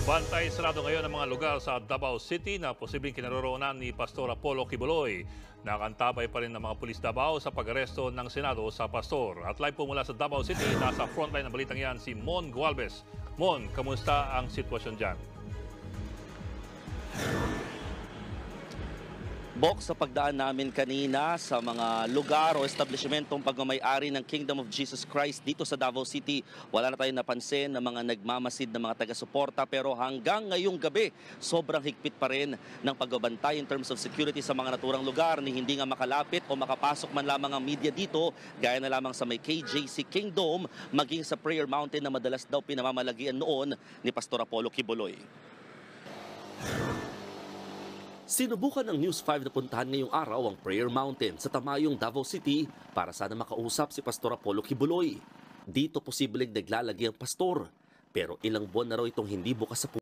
Bantay sarado ngayon ang mga lugar sa Davao City na posibleng kinaroroonan ni Pastor Apollo Kibuloy. Nakantabay pa rin ng mga pulis Davao sa pag-aresto ng Senado sa pastor. At live po mula sa Davao City, nasa frontline ng balitang yan si Mon Gualvez. Mon, kamusta ang sitwasyon dyan? Bok, sa pagdaan namin kanina sa mga lugar o establishmentong pagmamay-ari ng Kingdom of Jesus Christ dito sa Davao City, wala na tayong napansin ng mga nagmamasid na mga taga-suporta, pero hanggang ngayong gabi, sobrang higpit pa rin ng pagbabantay in terms of security sa mga naturang lugar ni hindi nga makalapit o makapasok man lamang ang media dito, gaya na lamang sa may KJC Kingdom, maging sa Prayer Mountain na madalas daw pinamamalagian noon ni Pastor Apollo Kibuloy. Sinubukan ng News 5 na puntahan ngayong araw ang Prayer Mountain sa Tamayong, Davao City para sana makausap si Pastor Apollo Kibuloy. Dito posibleng naglalagi ang pastor, pero ilang buwan na raw itong hindi bukas sa